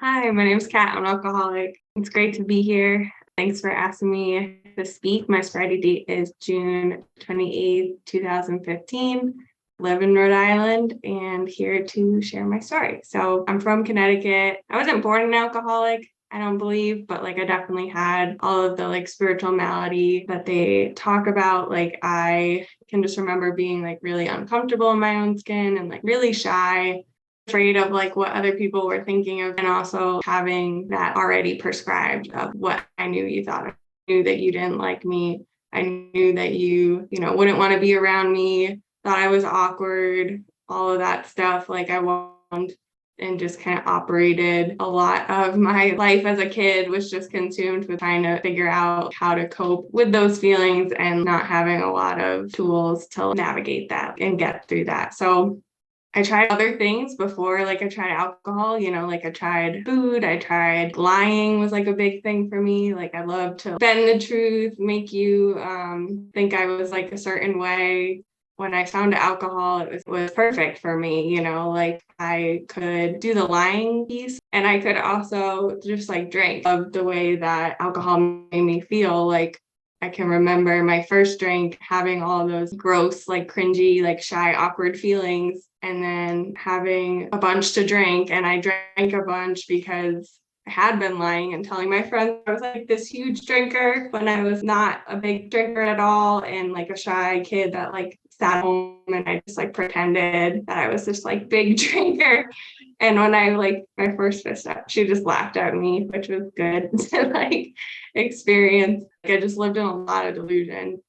Hi, my name's Kat. I'm an alcoholic. It's great to be here. Thanks for asking me to speak. My sobriety date is June 28th, 2015. Live in Rhode Island and here to share my story. So I'm from Connecticut. I wasn't born an alcoholic, I don't believe, but I definitely had all of the spiritual malady that they talk about. I can just remember being really uncomfortable in my own skin and really shy, afraid of what other people were thinking of, and also having that already prescribed of what I knew you thought of. I knew that you didn't like me. I knew that you wouldn't want to be around me, thought I was awkward, all of that stuff. I wanted and just kind of operated a lot of my life as a kid was just consumed with trying to figure out how to cope with those feelings and not having a lot of tools to navigate that and get through that. So I tried other things before, I tried alcohol, I tried food, I tried lying was a big thing for me. I love to bend the truth, make you think I was a certain way. When I found alcohol, it was perfect for me, I could do the lying piece and I could also just drink of the way that alcohol made me feel. I can remember my first drink having all those gross, cringy, shy, awkward feelings, and then having a bunch to drink. And I drank a bunch because I had been lying and telling my friends I was this huge drinker when I was not a big drinker at all, and a shy kid that sat home and I just pretended that I was this big drinker. And when I my first fist up, she just laughed at me, which was good to experience. I just lived in a lot of delusion.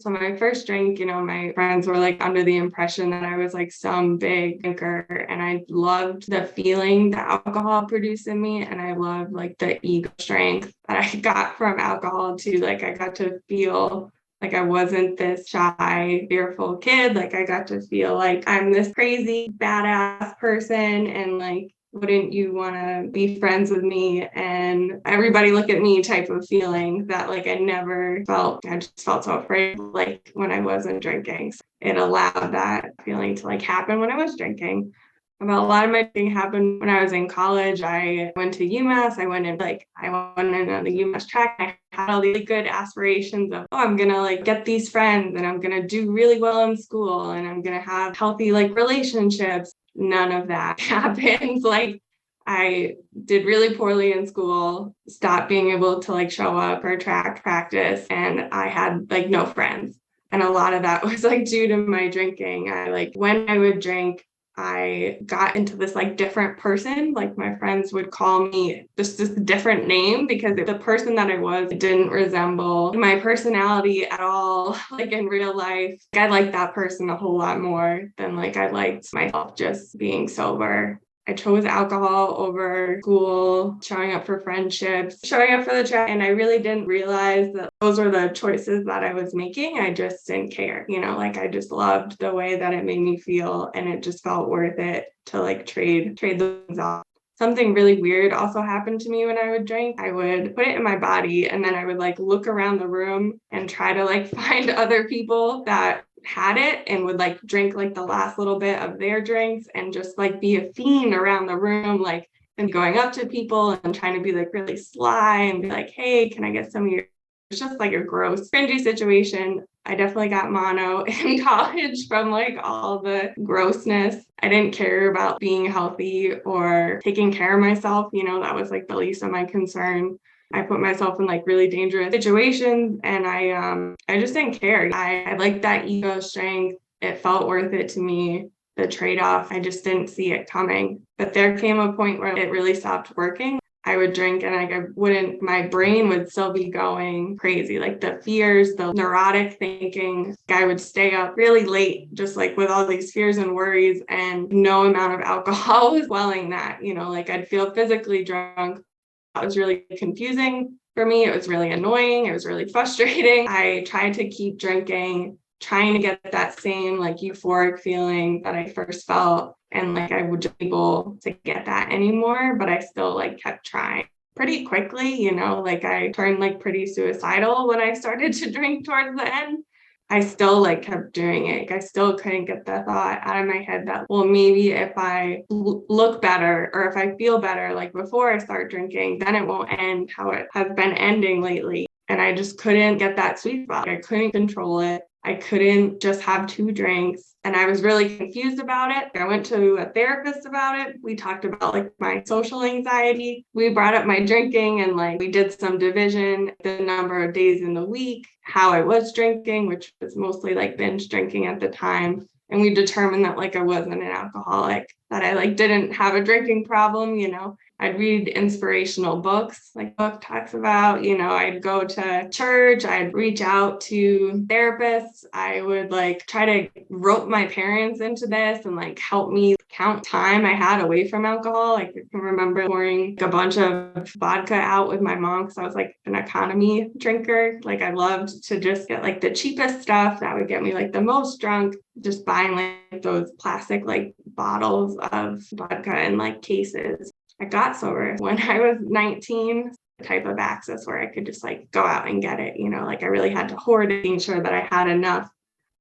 So my first drink, my friends were under the impression that I was some big drinker, and I loved the feeling that alcohol produced in me, and I loved the ego strength that I got from alcohol too. I got to feel I wasn't this shy, fearful kid. I got to feel I'm this crazy, badass person, and wouldn't you want to be friends with me and everybody look at me type of feeling that I never felt. I just felt so afraid when I wasn't drinking. So it allowed that feeling to happen when I was drinking. About a lot of my thing happened when I was in college. I went to UMass. I went in on the UMass track. I had all these good aspirations of, I'm gonna get these friends and I'm gonna do really well in school and I'm gonna have healthy relationships. None of that happens. I did really poorly in school, stopped being able to show up for track practice, and I had no friends. And a lot of that was due to my drinking. When I would drink, I got into this different person. My friends would call me just this different name because the person that I was didn't resemble my personality at all. In real life, I liked that person a whole lot more than I liked myself just being sober. I chose alcohol over school, showing up for friendships, showing up for the track, and I really didn't realize that those were the choices that I was making. I just didn't care, I just loved the way that it made me feel, and it just felt worth it to trade those off. Something really weird also happened to me when I would drink. I would put it in my body and then I would look around the room and try to find other people that had it and would drink the last little bit of their drinks and just be a fiend around the room, and going up to people and trying to be really sly and be hey, can I get some of your. It's just a gross, cringy situation. I definitely got mono in college from all the grossness. I didn't care about being healthy or taking care of myself. That was the least of my concern. I put myself in really dangerous situations, and I just didn't care. I liked that ego strength. It felt worth it to me. The trade-off, I just didn't see it coming. But there came a point where it really stopped working. I would drink and my brain would still be going crazy. The fears, the neurotic thinking. I would stay up really late, just with all these fears and worries, and no amount of alcohol was quelling that. I'd feel physically drunk. That was really confusing for me. It was really annoying. It was really frustrating. I tried to keep drinking, trying to get that same euphoric feeling that I first felt. And I would just be able to get that anymore, but I still kept trying. Pretty quickly, I turned pretty suicidal when I started to drink towards the end. I still like kept doing it. I still couldn't get the thought out of my head that, well, maybe if I look better or if I feel better, like before I start drinking, then it won't end how it has been ending lately. And I just couldn't get that sweet spot. I couldn't control it. I couldn't just have 2 drinks. And I was really confused about it. I went to a therapist about it. We talked about like my social anxiety. We brought up my drinking and like we did some division, the number of days in the week, how I was drinking, which was mostly like binge drinking at the time. And we determined that like I wasn't an alcoholic, that I like didn't have a drinking problem, you know. I'd read inspirational books, like book talks about, you know, I'd go to church, I'd reach out to therapists. I would like try to rope my parents into this and like help me count time I had away from alcohol. Like I can remember pouring a bunch of vodka out with my mom because I was like an economy drinker. Like I loved to just get like the cheapest stuff that would get me like the most drunk, just buying like those plastic like bottles of vodka in like cases. I got sober when I was 19, the type of access where I could just like go out and get it, you know, like I really had to hoard it, making sure that I had enough.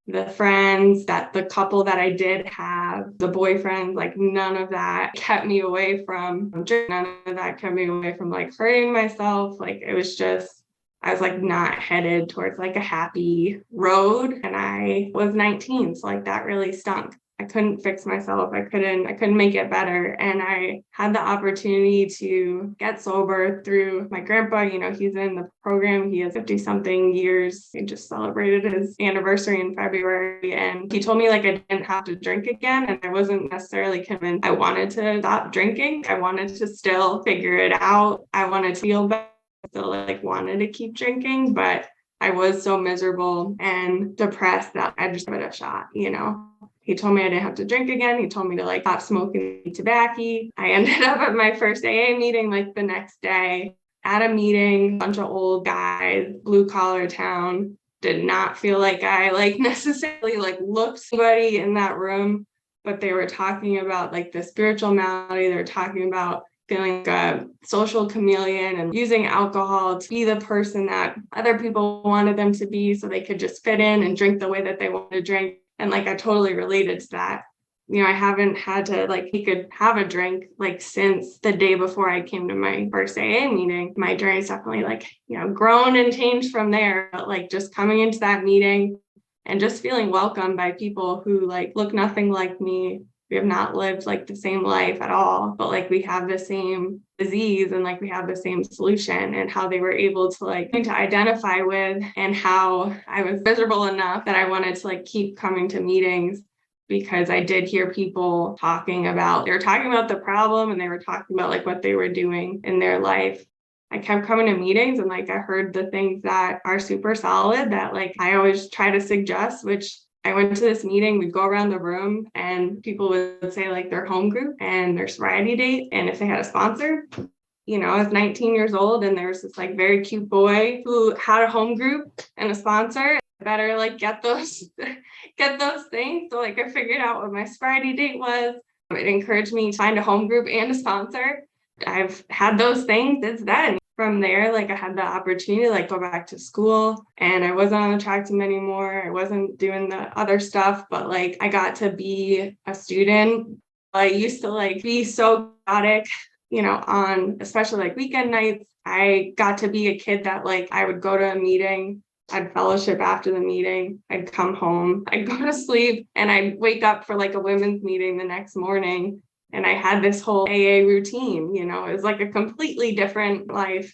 The friends, that the couple that I did have, the boyfriends, like none of that kept me away from drinking. None of that kept me away from like hurting myself. Like it was just, I was like not headed towards like a happy road. And I was 19. So like that really stunk. I couldn't fix myself. I couldn't make it better. And I had the opportunity to get sober through my grandpa. You know, he's in the program. He has 50 something years. He just celebrated his anniversary in February. And he told me like I didn't have to drink again. And I wasn't necessarily convinced I wanted to stop drinking. I wanted to still figure it out. I wanted to feel better. I still like wanted to keep drinking, but I was so miserable and depressed that I just gave it a shot, you know. He told me I didn't have to drink again. He told me to like stop smoking tobacco. I ended up at my first AA meeting like the next day. At a meeting, a bunch of old guys, blue collar town, did not feel like I like necessarily like looked somebody in that room, but they were talking about like the spiritual malady. They were talking about feeling like a social chameleon and using alcohol to be the person that other people wanted them to be so they could just fit in and drink the way that they wanted to drink. And like I totally related to that. You know, I haven't had to like he could have a drink like since the day before I came to my first AA meeting. My journey's definitely like, you know, grown and changed from there. But like just coming into that meeting and just feeling welcomed by people who like look nothing like me. We have not lived like the same life at all, but like we have the same disease and like we have the same solution, and how they were able to like to identify with, and how I was miserable enough that I wanted to like keep coming to meetings, because I did hear people they were talking about the problem and they were talking about like what they were doing in their life. I kept coming to meetings and like I heard the things that are super solid that like I always try to suggest, which I went to this meeting, we'd go around the room and people would say like their home group and their sobriety date. And if they had a sponsor, you know, I was 19 years old and there was this like very cute boy who had a home group and a sponsor. I better like get those things. So like I figured out what my sobriety date was. It encouraged me to find a home group and a sponsor. I've had those things since then. From there, like I had the opportunity to like go back to school, and I wasn't on the track team anymore. I wasn't doing the other stuff, but like I got to be a student. I used to like be so chaotic, you know, on especially like weekend nights. I got to be a kid that like I would go to a meeting, I'd fellowship after the meeting, I'd come home, I'd go to sleep, and I'd wake up for like a women's meeting the next morning. And I had this whole AA routine, you know, it was like a completely different life.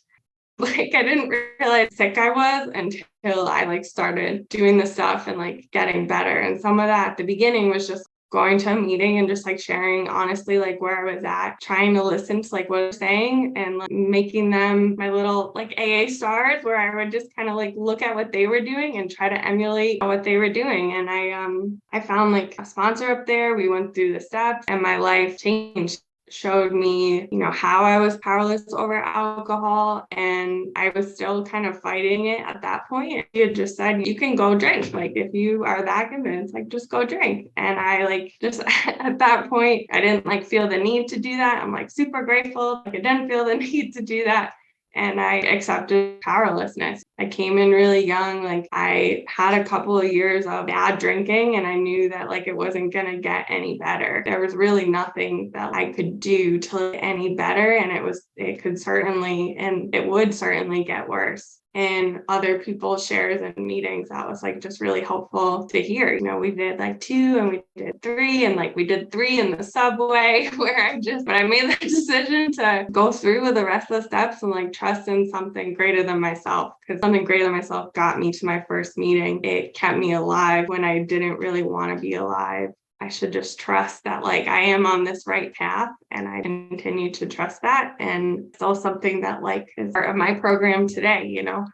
Like I didn't realize how sick I was until I like started doing the stuff and like getting better. And some of that at the beginning was just going to a meeting and just like sharing honestly like where I was at, trying to listen to like what they're saying and like making them my little like AA stars, where I would just kind of like look at what they were doing and try to emulate what they were doing. And I found like a sponsor up there. We went through the steps and my life changed. Showed me, you know, how I was powerless over alcohol, and I was still kind of fighting it at that point. He had just said, you can go drink. Like, if you are that convinced, like, just go drink. And I like just at that point, I didn't like feel the need to do that. I'm like super grateful. Like, I didn't feel the need to do that. and I accepted powerlessness. I came in really young. Like I had a couple of years of bad drinking and I knew that like it wasn't going to get any better. There was really nothing that I could do to get any better. And it would certainly get worse. And other people's shares and meetings, that was like just really helpful to hear. You know, we did like 2 and we did 3 and like we did 3 in the subway but I made the decision to go through with the rest of the steps and like trust in something greater than myself, because something greater than myself got me to my first meeting. It kept me alive when I didn't really want to be alive. I should just trust that like I am on this right path, and I continue to trust that. And it's all something that like is part of my program today. You know,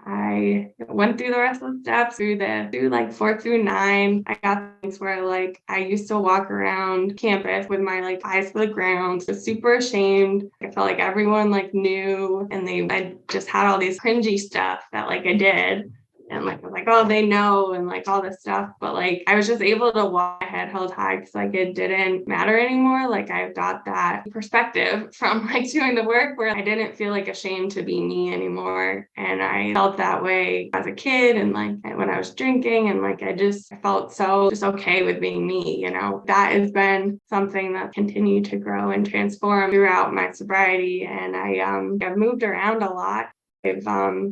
I went through the rest of the steps through like 4 through 9. I got things where like I used to walk around campus with my like eyes to the ground, so super ashamed. I felt like everyone like knew, and I just had all these cringy stuff that like I did. And like I was like, oh, they know, and like all this stuff. But like I was just able to walk my head held high because like it didn't matter anymore. Like I've got that perspective from like doing the work where I didn't feel like ashamed to be me anymore. And I felt that way as a kid and like when I was drinking, and like I felt so just okay with being me, you know. That has been something that continued to grow and transform throughout my sobriety. And I've moved around a lot. I've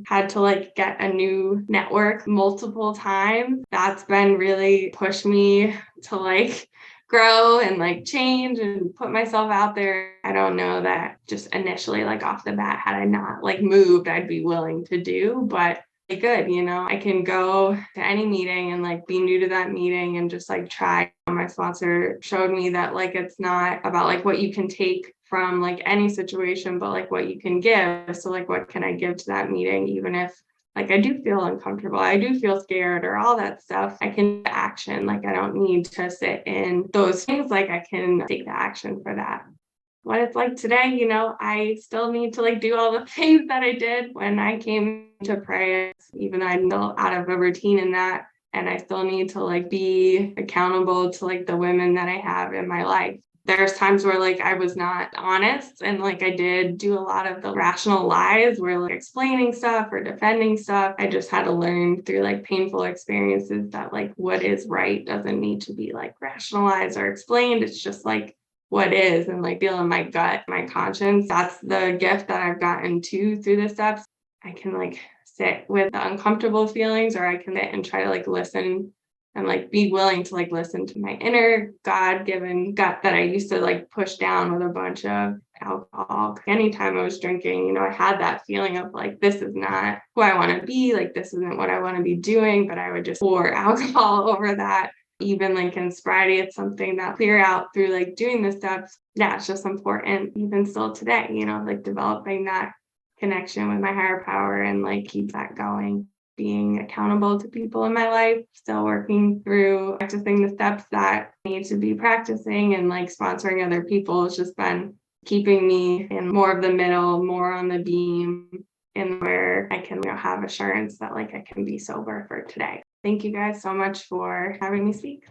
had to like get a new network multiple times. That's been really pushed me to like grow and like change and put myself out there. I don't know that just initially like off the bat, had I not like moved, I'd be willing to do, but good, you know, I can go to any meeting and like be new to that meeting and just like try. My sponsor showed me that like it's not about like what you can take from like any situation, but like what you can give. So like what can I give to that meeting, even if like I do feel uncomfortable, I do feel scared or all that stuff, I can action. Like I don't need to sit in those things, like I can take the action for that. What it's like today, you know, I still need to like do all the things that I did when I came to pray, even though I'm still out of a routine in that. And I still need to like be accountable to like the women that I have in my life. There's times where like I was not honest and like I did do a lot of the rational lies where like explaining stuff or defending stuff. I just had to learn through like painful experiences that like what is right doesn't need to be like rationalized or explained. It's just like what is, and like feel in my gut, my conscience. That's the gift that I've gotten through the steps. I can like sit with the uncomfortable feelings, or I can sit and try to like listen and like be willing to like listen to my inner God-given gut that I used to like push down with a bunch of alcohol. Anytime I was drinking, you know, I had that feeling of like, this is not who I want to be, like this isn't what I want to be doing, but I would just pour alcohol over that. Even like in sobriety, it's something that clear out through like doing the steps. Yeah, it's just important even still today, you know, like developing that connection with my higher power and like keep that going. Being accountable to people in my life, still working through practicing the steps that I need to be practicing, and like sponsoring other people has just been keeping me in more of the middle, more on the beam, and where I can, you know, have assurance that like I can be sober for today. Thank you guys so much for having me speak.